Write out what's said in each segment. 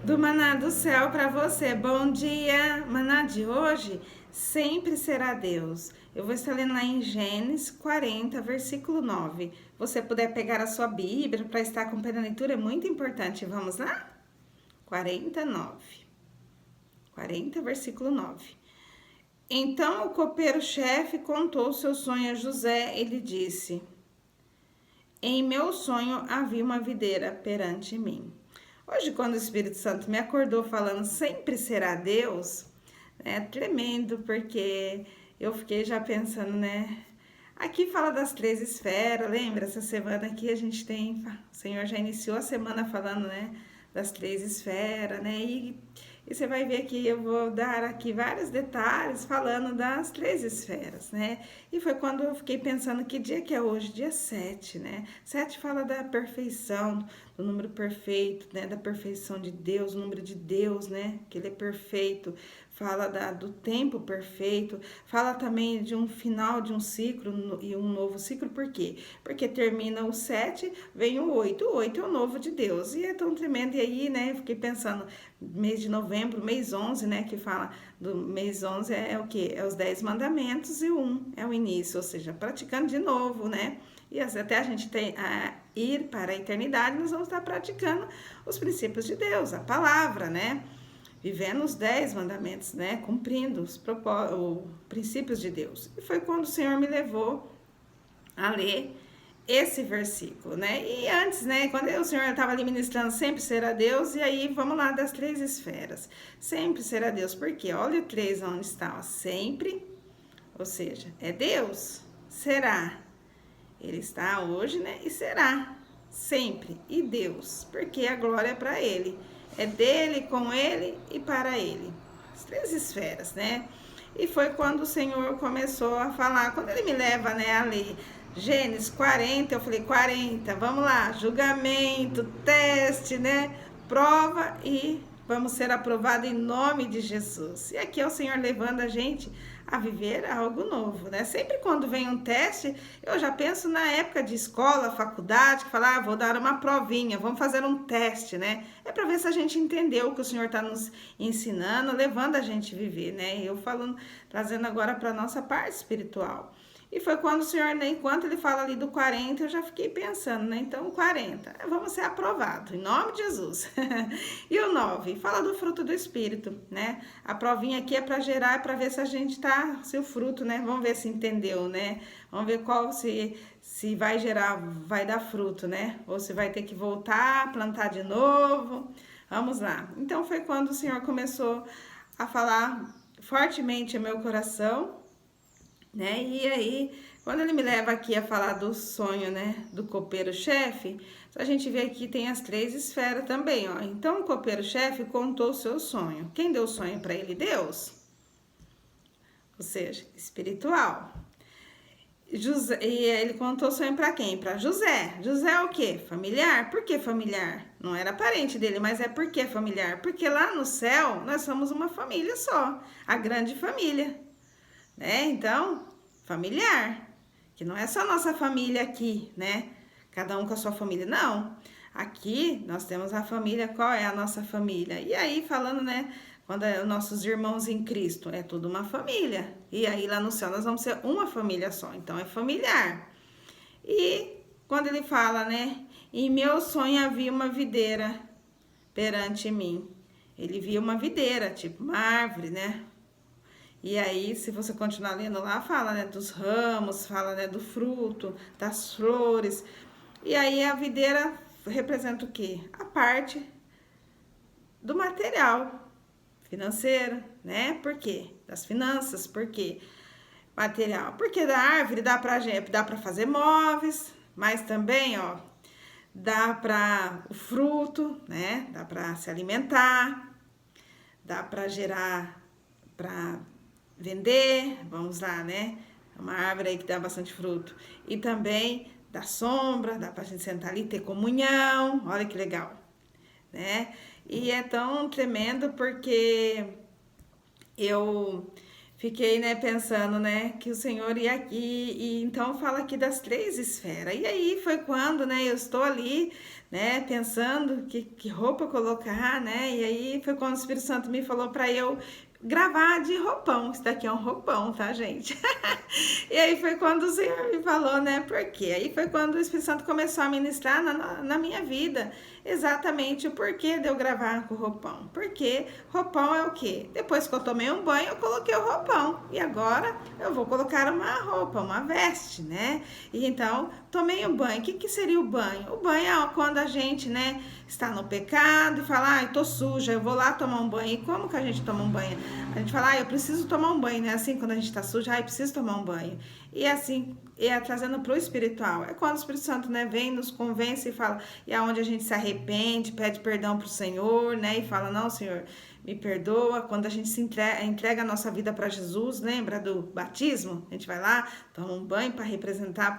Do maná do céu para você. Bom dia! Maná de hoje sempre será Deus. Eu vou estar lendo lá em Gênesis 40, versículo 9. Você puder pegar a sua Bíblia para estar acompanhando a leitura, é muito importante. Vamos lá? 49. 40, versículo 9. Então o copeiro-chefe contou seu sonho a José. Ele disse: em meu sonho havia uma videira perante mim. Hoje, quando o Espírito Santo me acordou falando sempre será Deus, é tremendo, porque eu fiquei já pensando, né? Aqui fala das 3 esferas, lembra? Essa semana aqui a gente tem, o Senhor já iniciou a semana falando, né? Das 3 esferas, né? E você vai ver que eu vou dar aqui vários detalhes falando das 3 esferas, né? E foi quando eu fiquei pensando que dia que é hoje, dia 7, né? 7 fala da perfeição, do número perfeito, né? Da perfeição de Deus, o número de Deus, né? Que ele é perfeito. Fala do tempo perfeito, fala também de um final de um ciclo e um novo ciclo, por quê? Porque termina o 7, vem o 8 é o novo de Deus, e é tão tremendo, e aí, né, fiquei pensando, mês de novembro, mês 11, né, que fala do mês 11 é o quê? É os 10 mandamentos e o 1 é o início, ou seja, praticando de novo, né, e até a gente ir para a eternidade, nós vamos estar praticando os princípios de Deus, a palavra, né, vivendo os 10 mandamentos, né? Cumprindo os princípios de Deus. E foi quando o Senhor me levou a ler esse versículo, né? E antes, né? Quando o Senhor estava ali ministrando, sempre será Deus, e aí vamos lá das 3 esferas. Sempre será Deus, porque olha o 3 onde está, ó, sempre, ou seja, é Deus, será. Ele está hoje, né? E será sempre. E Deus, porque a glória é para Ele. É dele, com ele e para ele. As 3 esferas, né? E foi quando o Senhor começou a falar, quando ele me leva, né, a ler Gênesis 40, eu falei, 40, vamos lá, julgamento, teste, né? Prova e vamos ser aprovados em nome de Jesus. E aqui é o Senhor levando a gente a viver algo novo, né? Sempre quando vem um teste, eu já penso na época de escola, faculdade, que fala, vou dar uma provinha, vamos fazer um teste, né? É para ver se a gente entendeu o que o Senhor está nos ensinando, levando a gente a viver, né? Eu falando, trazendo agora para a nossa parte espiritual. E foi quando o Senhor, né, enquanto ele fala ali do 40, eu já fiquei pensando, né? Então, 40, vamos ser aprovados, em nome de Jesus. E o 9, fala do fruto do Espírito, né? A provinha aqui é para gerar, é para ver se a gente tá, se o fruto, né? Vamos ver se entendeu, né? Vamos ver qual, se vai gerar, vai dar fruto, né? Ou se vai ter que voltar, plantar de novo. Vamos lá. Então, foi quando o Senhor começou a falar fortemente ao meu coração, né? E aí, quando ele me leva aqui a falar do sonho, né, do copeiro-chefe, a gente vê aqui tem as 3 esferas também, ó. Então, o copeiro-chefe contou o seu sonho. Quem deu o sonho para ele? Deus. Ou seja, espiritual. E ele contou o sonho para quem? Para José. José é o quê? Familiar. Por que familiar? Não era parente dele, mas é por que familiar? Porque lá no céu nós somos uma família só, a grande família, né? Então, familiar, que não é só nossa família aqui, né? Cada um com a sua família, não. Aqui nós temos a família, qual é a nossa família? E aí, falando, né? Quando é os nossos irmãos em Cristo, é tudo uma família. E aí, lá no céu, nós vamos ser uma família só. Então, é familiar. E quando ele fala, né? Em meu sonho havia uma videira perante mim. Ele via uma videira, tipo uma árvore, né? E aí, se você continuar lendo lá, fala, né, dos ramos, fala, né, do fruto, das flores. E aí, a videira representa o quê? A parte do material financeiro, né? Por quê? Das finanças, por quê? Material. Porque da árvore dá pra fazer móveis, mas também, ó, dá para o fruto, né? Dá para se alimentar, dá para gerar, para vender, vamos lá, né? É uma árvore aí que dá bastante fruto. E também dá sombra, dá pra gente sentar ali e ter comunhão, olha que legal, né? E é tão tremendo porque eu Fiquei, né, pensando, né, que o Senhor ia aqui, e então fala aqui das 3 esferas. E aí foi quando, né, eu estou ali, né, pensando que roupa colocar, né, e aí foi quando o Espírito Santo me falou para eu gravar de roupão. Isso daqui é um roupão, tá, gente? E aí foi quando o Senhor me falou, né, por quê? Aí foi quando o Espírito Santo começou a ministrar na minha vida exatamente o porquê de eu gravar com o roupão. Porque roupão é o quê? Depois que eu tomei um banho, eu coloquei o roupão. E agora eu vou colocar uma roupa, uma veste, né? E então, tomei um banho. O que seria o banho? O banho é quando a gente, né, está no pecado e fala, ai, tô suja, eu vou lá tomar um banho. E como que a gente toma um banho? A gente fala, eu preciso tomar um banho, né? Assim, quando a gente tá suja, eu preciso tomar um banho. E assim, trazendo pro espiritual. É quando o Espírito Santo, né, vem, nos convence e fala, e aonde a gente se arrepende, pede perdão pro Senhor, né? E fala, não, Senhor, me perdoa. Quando a gente se entrega a nossa vida para Jesus, lembra do batismo? A gente vai lá, toma um banho para representar,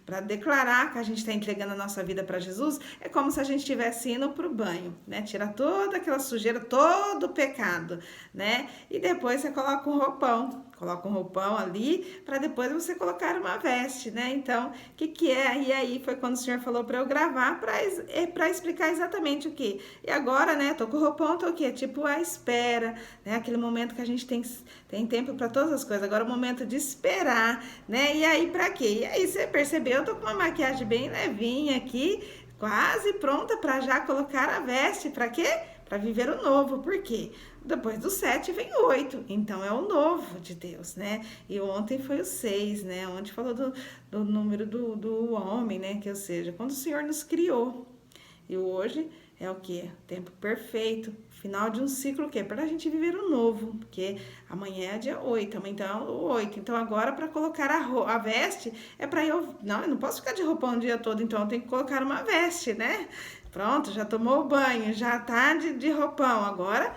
para declarar que a gente está entregando a nossa vida para Jesus. É como se a gente estivesse indo para o banho, né? Tira toda aquela sujeira, todo o pecado, né? E depois você coloca um roupão. Coloca um roupão ali para depois você colocar uma veste, né? Então, o que é? E aí foi quando o Senhor falou para eu gravar para explicar exatamente o que. E agora, né? Tô com o roupão, tô o quê? Tipo a espera, né? Aquele momento que a gente tem tempo para todas as coisas. Agora é o momento de esperar, né? E aí para quê? E aí você percebeu? Eu tô com uma maquiagem bem levinha aqui, quase pronta para já colocar a veste. Para quê? Para viver o novo. Por quê? Depois do 7 vem o 8, então é o novo de Deus, né? E ontem foi o 6, né? Ontem falou do número do homem, né? Que ou seja, quando o Senhor nos criou. E hoje é o que? Tempo perfeito, final de um ciclo, o quê? Para a gente viver o novo, porque amanhã é dia 8, amanhã então é o 8. Então agora para colocar a veste é para eu não posso ficar de roupão o dia todo, então eu tenho que colocar uma veste, né? Pronto, já tomou o banho, já tá de roupão, agora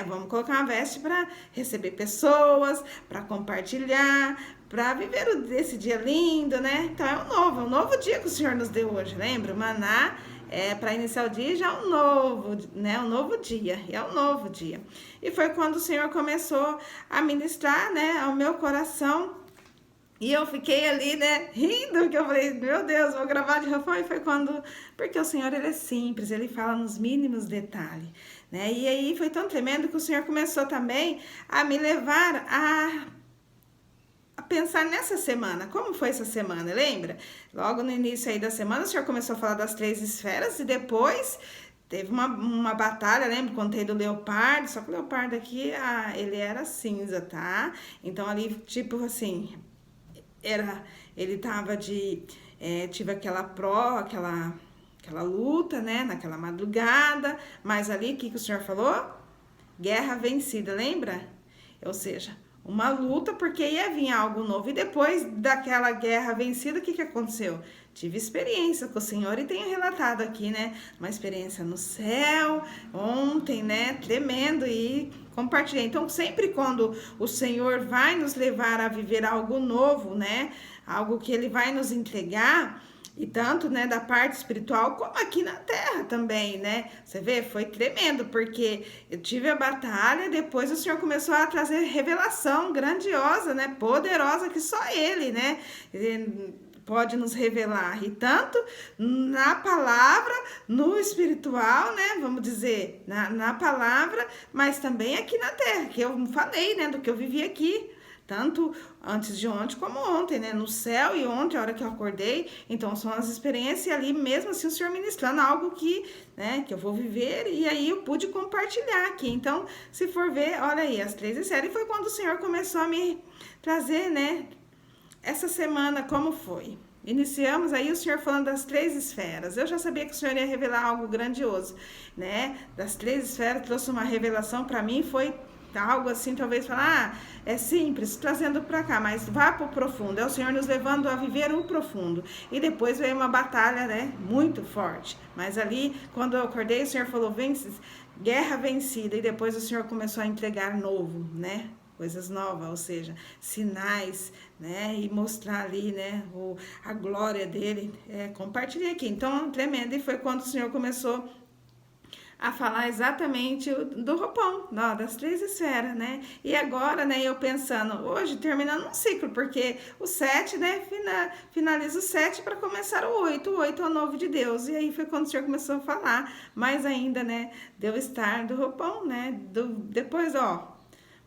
vamos colocar uma veste para receber pessoas, para compartilhar, para viver esse dia lindo, né? Então é um novo dia que o Senhor nos deu hoje, lembra? O maná para iniciar o dia já é um novo, né? Um novo dia, é um novo dia. E foi quando o Senhor começou a ministrar, né, ao meu coração. E eu fiquei ali, né, rindo, que eu falei, meu Deus, vou gravar de roupão. E foi quando, porque o Senhor, ele é simples, ele fala nos mínimos detalhes, né? E aí foi tão tremendo que o Senhor começou também a me levar a pensar nessa semana. Como foi essa semana, lembra? Logo no início aí da semana, o Senhor começou a falar das 3 esferas e depois teve uma batalha, lembra? Contei do leopardo, só que o leopardo aqui, ele era cinza, tá? Então ali, tipo assim, ele tava tive aquela luta, né, naquela madrugada, mas ali, o que o Senhor falou? Guerra vencida, lembra? Ou seja, uma luta porque ia vir algo novo. E depois daquela guerra vencida, o que aconteceu? Tive experiência com o Senhor e tenho relatado aqui, né? Uma experiência no céu, ontem, né? Tremendo, e compartilhei. Então, sempre quando o Senhor vai nos levar a viver algo novo, né? Algo que Ele vai nos entregar, e tanto, né, da parte espiritual como aqui na terra também, né? Você vê, foi tremendo, porque eu tive a batalha, depois o Senhor começou a trazer revelação grandiosa, né? Poderosa, que só Ele, né, pode nos revelar. E tanto na palavra, no espiritual, né? Vamos dizer, na palavra, mas também aqui na terra, que eu falei, né, do que eu vivi aqui. Tanto antes de ontem como ontem, né? No céu e ontem, a hora que eu acordei. Então, são as experiências ali, mesmo assim, o Senhor ministrando algo que, né, que eu vou viver. E aí, eu pude compartilhar aqui. Então, se for ver, olha aí, as 3 esferas. E foi quando o Senhor começou a me trazer, né? Essa semana, como foi? Iniciamos aí o Senhor falando das 3 esferas. Eu já sabia que o Senhor ia revelar algo grandioso, né? Das 3 esferas, trouxe uma revelação para mim, foi algo assim, talvez falar, é simples, trazendo para cá, mas vá para o profundo. É o Senhor nos levando a viver o profundo. E depois veio uma batalha, né, muito forte. Mas ali, quando eu acordei, o Senhor falou, guerra vencida. E depois o Senhor começou a entregar novo, né? Coisas novas, ou seja, sinais, né? E mostrar ali, né? A glória dele. Compartilhei aqui. Então, tremendo. E foi quando o Senhor começou a falar exatamente do roupão, das 3 esferas, né? E agora, né, eu pensando, hoje terminando um ciclo, porque o 7, né, finaliza o 7 para começar o 8. O 8 é o novo de Deus. E aí foi quando o Senhor começou a falar, mais ainda, né, de eu estar do roupão, né? Depois,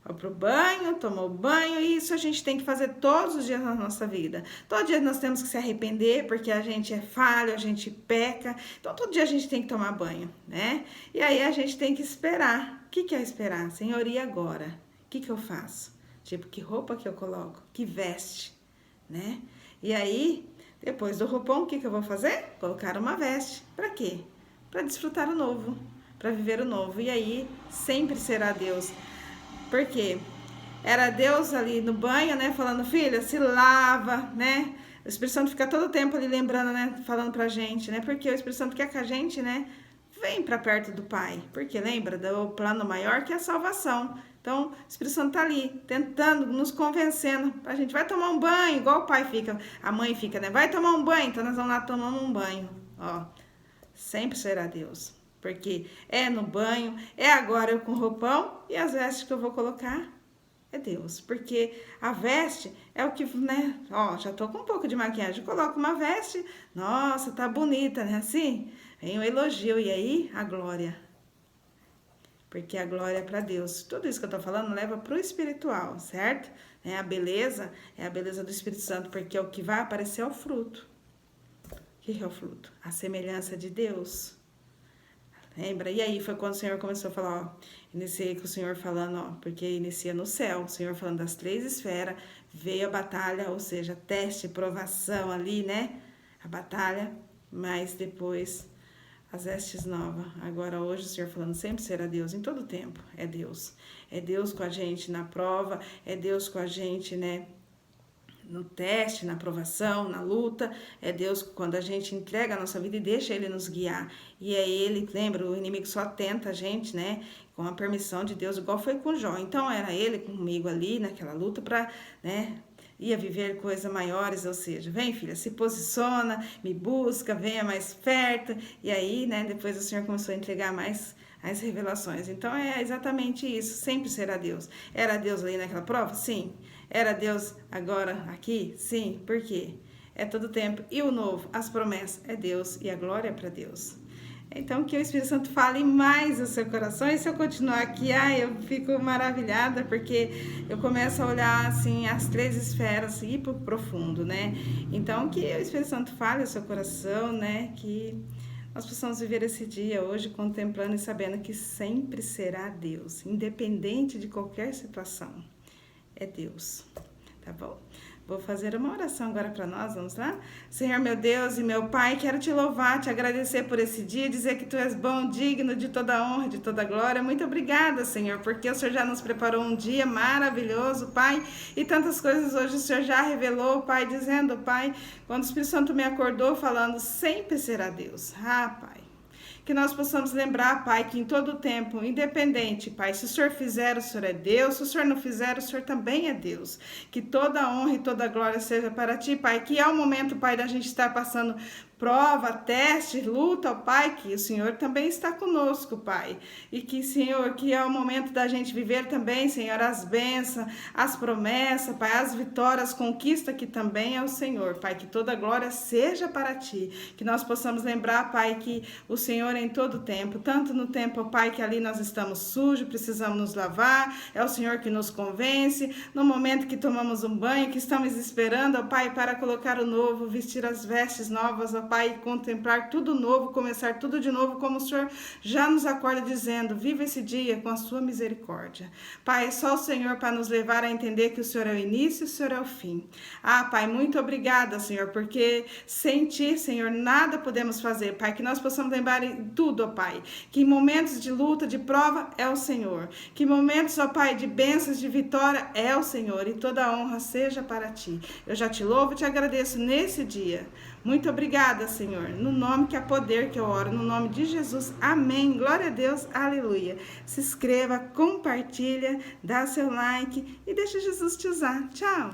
foi pro banho, tomou banho, e isso a gente tem que fazer todos os dias na nossa vida. Todo dia nós temos que se arrepender, porque a gente é falho, a gente peca. Então, todo dia a gente tem que tomar banho, né? E aí a gente tem que esperar. O que é esperar? Senhor, e agora? O que eu faço? Tipo, que roupa que eu coloco? Que veste, né? E aí, depois do roupão, o que eu vou fazer? Colocar uma veste. Para quê? Para desfrutar o novo, para viver o novo. E aí, sempre será Deus. Porque era Deus ali no banho, né? Falando, filha, se lava, né? O Espírito Santo fica todo o tempo ali lembrando, né? Falando pra gente, né? Porque o Espírito Santo quer que a gente, né? Vem pra perto do Pai. Porque lembra do plano maior que é a salvação. Então, o Espírito Santo tá ali, tentando, nos convencendo. A gente vai tomar um banho, igual o pai fica, a mãe fica, né? Vai tomar um banho, então nós vamos lá tomar um banho. Sempre será Deus. Porque é no banho, é agora eu com roupão, e as vestes que eu vou colocar é Deus. Porque a veste é o que, né? Já tô com um pouco de maquiagem, coloco uma veste, nossa, tá bonita, né? Assim, vem um elogio, e aí a glória. Porque a glória é para Deus. Tudo isso que eu tô falando leva pro espiritual, certo? A beleza é a beleza do Espírito Santo, porque o que vai aparecer é o fruto. O que é o fruto? A semelhança de Deus. Lembra? E aí foi quando o Senhor começou a falar, iniciei com o Senhor falando, porque inicia no céu, o Senhor falando das 3 esferas, veio a batalha, ou seja, teste, provação ali, né? A batalha, mas depois as vestes novas. Agora hoje o Senhor falando, sempre será Deus, em todo tempo é Deus. É Deus com a gente na prova, é Deus com a gente, né? No teste, na aprovação, na luta, é Deus quando a gente entrega a nossa vida e deixa Ele nos guiar. E é Ele, lembra, o inimigo só tenta a gente, né, com a permissão de Deus, igual foi com Jó. Então era Ele comigo ali naquela luta para, né, ia viver coisas maiores, ou seja, vem filha, se posiciona, me busca, venha mais perto. E aí, né, depois o Senhor começou a entregar mais as revelações. Então é exatamente isso, sempre será Deus. Era Deus ali naquela prova? Sim. Era Deus agora aqui? Sim. Por quê? É todo tempo. E o novo, as promessas, é Deus e a glória é para Deus. Então, que o Espírito Santo fale mais no seu coração. E se eu continuar aqui, eu fico maravilhada, porque eu começo a olhar, assim, as 3 esferas e ir pro profundo, né? Então, que o Espírito Santo fale no seu coração, né? Que nós possamos viver esse dia hoje contemplando e sabendo que sempre será Deus, independente de qualquer situação. É Deus, tá bom? Vou fazer uma oração agora para nós, vamos lá? Senhor, meu Deus e meu Pai, quero te louvar, te agradecer por esse dia, dizer que Tu és bom, digno de toda honra, de toda glória. Muito obrigada, Senhor, porque o Senhor já nos preparou um dia maravilhoso, Pai, e tantas coisas hoje o Senhor já revelou, Pai, dizendo, Pai, quando o Espírito Santo me acordou falando, sempre será Deus. Pai. Que nós possamos lembrar, Pai, que em todo tempo, independente, Pai, se o Senhor fizer, o Senhor é Deus, se o Senhor não fizer, o Senhor também é Deus. Que toda a honra e toda a glória seja para Ti, Pai, que é o momento, Pai, da gente estar passando prova, teste, luta, ó Pai, que o Senhor também está conosco, Pai. E que, Senhor, que é o momento da gente viver também, Senhor, as bênçãos, as promessas, Pai, as vitórias, as conquistas, que também é o Senhor, Pai. Que toda a glória seja para Ti. Que nós possamos lembrar, Pai, que o Senhor em todo tempo, tanto no tempo, ó Pai, que ali nós estamos sujos, precisamos nos lavar, é o Senhor que nos convence. No momento que tomamos um banho, que estamos esperando, ó Pai, para colocar o novo, vestir as vestes novas, ó Pai, contemplar tudo novo, começar tudo de novo, como o Senhor já nos acorda dizendo, viva esse dia com a sua misericórdia. Pai, é só o Senhor para nos levar a entender que o Senhor é o início e o Senhor é o fim. Pai, muito obrigada, Senhor, porque sem Ti, Senhor, nada podemos fazer, Pai, que nós possamos lembrar em tudo, ó Pai, que em momentos de luta, de prova, é o Senhor, que em momentos, ó Pai, de bênçãos, de vitória, é o Senhor, e toda a honra seja para Ti. Eu já te louvo e te agradeço nesse dia. Muito obrigada, Senhor, no nome que há poder que eu oro, no nome de Jesus, amém, glória a Deus, aleluia. Se inscreva, compartilha, dá seu like e deixa Jesus te usar. Tchau!